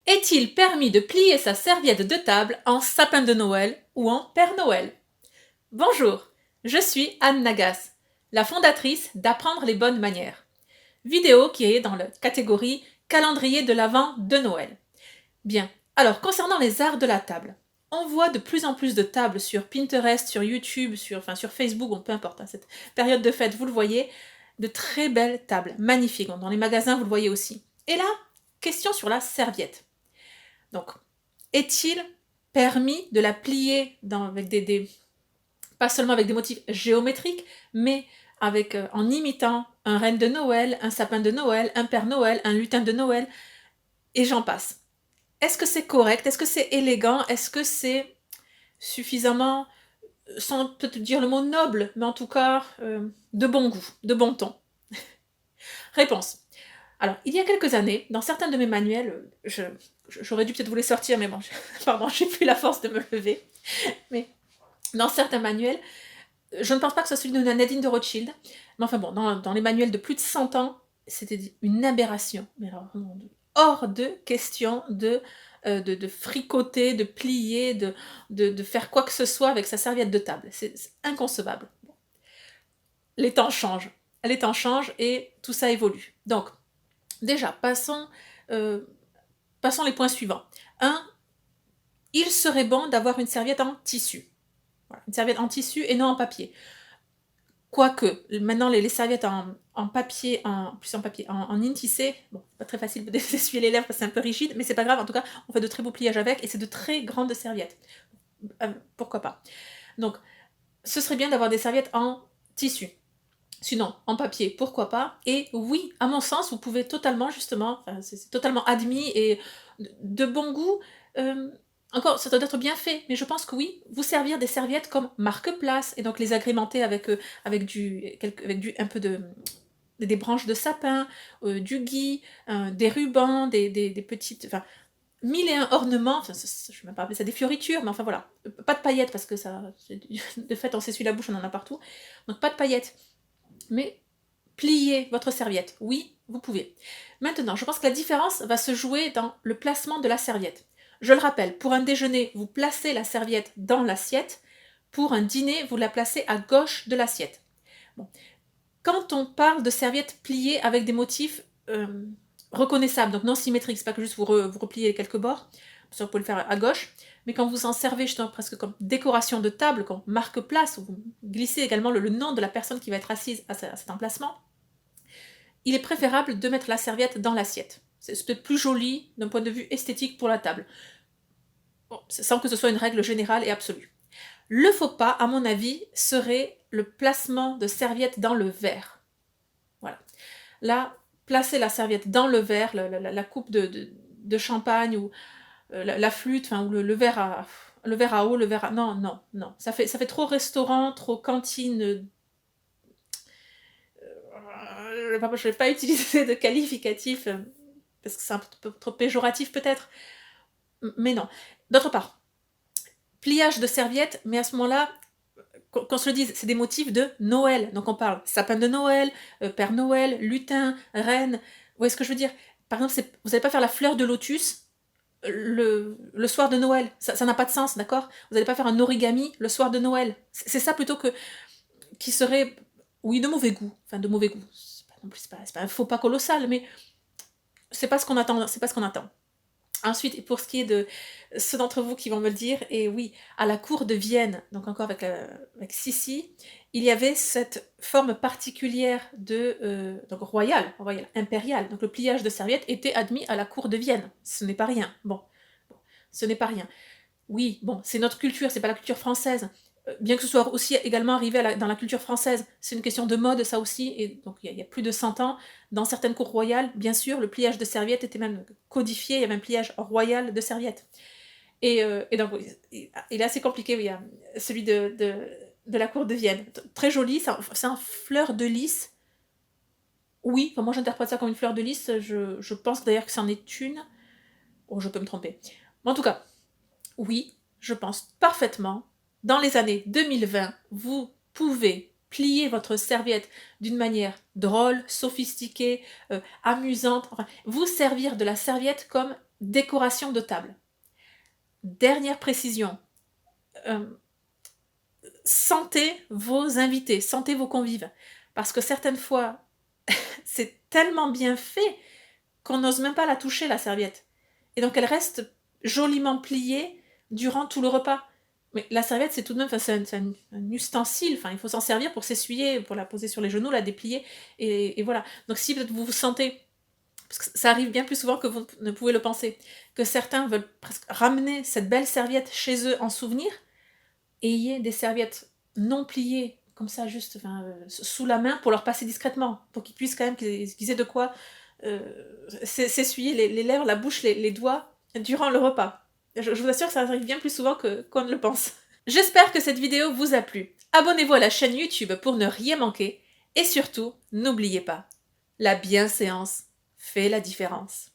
Est-il permis de plier sa serviette de table en sapin de Noël ou en Père Noël? Bonjour, je suis Anne Nagas, la fondatrice d'Apprendre les bonnes manières. Vidéo qui est dans la catégorie calendrier de l'Avent de Noël. Bien, alors concernant les arts de la table, on voit de plus en plus de tables sur Pinterest, sur YouTube, sur Facebook, bon, peu importe, cette période de fête, vous le voyez, de très belles tables, magnifiques. Dans les magasins, vous le voyez aussi. Et là, question sur la serviette. Donc, est-il permis de la plier avec pas seulement avec des motifs géométriques, mais en imitant un renne de Noël, un sapin de Noël, un Père Noël, un lutin de Noël, et j'en passe. Est-ce que c'est correct? Est-ce que c'est élégant? Est-ce que c'est suffisamment, sans peut-être dire le mot noble, mais en tout cas de bon goût, de bon ton? Réponse. Alors, il y a quelques années, dans certains de mes manuels, j'aurais dû peut-être vous les sortir, mais bon, pardon, j'ai plus la force de me lever. Mais dans certains manuels, je ne pense pas que ce soit celui de Nadine de Rothschild, mais enfin bon, dans les manuels de plus de 100 ans, c'était une aberration. Mais alors, hors de question de fricoter, de plier, de faire quoi que ce soit avec sa serviette de table. C'est inconcevable. Les temps changent. Les temps changent et tout ça évolue. Donc, déjà, passons les points suivants. 1. Il serait bon d'avoir une serviette en tissu. Voilà, une serviette en tissu et non en papier. Quoique, maintenant les serviettes en papier, en in-tissé, bon, pas très facile de s'essuyer les lèvres parce que c'est un peu rigide, mais c'est pas grave, en tout cas, on fait de très beaux pliages avec et c'est de très grandes serviettes. Pourquoi pas. Donc, ce serait bien d'avoir des serviettes en tissu. Sinon, en papier, pourquoi pas. Et oui, à mon sens, vous pouvez totalement, justement, c'est totalement admis et de bon goût. Encore, ça doit être bien fait, mais je pense que oui, vous servir des serviettes comme marque-place et donc les agrémenter avec un peu des branches de sapin, du gui, des rubans, des petites, enfin, mille et un ornements, je ne vais même pas appeler ça des fioritures, mais enfin voilà, pas de paillettes parce que ça, de fait, on s'essuie la bouche, on en a partout, donc pas de paillettes. Mais pliez votre serviette. Oui, vous pouvez. Maintenant, je pense que la différence va se jouer dans le placement de la serviette. Je le rappelle, pour un déjeuner, vous placez la serviette dans l'assiette. Pour un dîner, vous la placez à gauche de l'assiette. Bon. Quand on parle de serviettes pliées avec des motifs reconnaissables, donc non symétriques, c'est pas que juste vous repliez quelques bords, ça vous pouvez le faire à gauche, mais quand vous en servez justement presque comme décoration de table, comme marque-place, où vous glissez également le nom de la personne qui va être assise à cet emplacement, il est préférable de mettre la serviette dans l'assiette. C'est peut-être plus joli d'un point de vue esthétique pour la table. Bon, sans que ce soit une règle générale et absolue. Le faux pas, à mon avis, serait le placement de serviette dans le verre. Voilà. Là, placer la serviette dans le verre, la coupe de champagne ou la flûte, enfin, ou le verre à eau, le verre à... Non. Ça fait trop restaurant, trop cantine. Je ne vais pas utiliser de qualificatif, parce que c'est un peu trop péjoratif peut-être. Mais non. D'autre part, pliage de serviette, mais à ce moment-là, qu'on se le dise, c'est des motifs de Noël. Donc on parle sapin de Noël, Père Noël, lutin, reine. Vous voyez ce que je veux dire? Par exemple, vous n'allez pas faire la fleur de lotus le soir de Noël. Ça n'a pas de sens, d'accord? Vous n'allez pas faire un origami le soir de Noël. C'est ça plutôt qui serait, oui, de mauvais goût. Enfin, de mauvais goût. C'est pas un faux pas colossal, mais c'est pas ce qu'on attend. C'est pas ce qu'on attend. Ensuite, pour ce qui est de ceux d'entre vous qui vont me le dire, et oui, à la cour de Vienne, donc encore avec Sissi, il y avait cette forme particulière donc royale, impériale. Donc le pliage de serviette était admis à la cour de Vienne. Ce n'est pas rien. Bon, ce n'est pas rien. Oui, bon, c'est notre culture, c'est pas la culture française. Bien que ce soit aussi également arrivé dans la culture française, c'est une question de mode, ça aussi, et donc il y a plus de 100 ans, dans certaines cours royales, bien sûr, le pliage de serviettes était même codifié, il y avait un pliage royal de serviettes. Et donc, il est assez compliqué, oui, celui de la cour de Vienne. Très joli, c'est un fleur de lys. Oui, enfin, moi j'interprète ça comme une fleur de lys, je pense d'ailleurs que c'en est une. Oh, je peux me tromper. Mais en tout cas, oui, je pense parfaitement. Dans les années 2020, vous pouvez plier votre serviette d'une manière drôle, sophistiquée, amusante, enfin, vous servir de la serviette comme décoration de table. Dernière précision, sentez vos invités, sentez vos convives. Parce que certaines fois, c'est tellement bien fait qu'on n'ose même pas la toucher, la serviette. Et donc elle reste joliment pliée durant tout le repas. Mais la serviette, c'est tout de même, c'est un ustensile, il faut s'en servir pour s'essuyer, pour la poser sur les genoux, la déplier, et voilà. Donc si vous vous sentez, parce que ça arrive bien plus souvent que vous ne pouvez le penser, que certains veulent presque ramener cette belle serviette chez eux en souvenir, ayez des serviettes non pliées, comme ça, juste sous la main, pour leur passer discrètement, pour qu'ils puissent quand même, qu'ils aient de quoi s'essuyer les lèvres, la bouche, les doigts, durant le repas. Je vous assure que ça arrive bien plus souvent qu'on ne le pense. J'espère que cette vidéo vous a plu. Abonnez-vous à la chaîne YouTube pour ne rien manquer. Et surtout, n'oubliez pas, la bienséance fait la différence.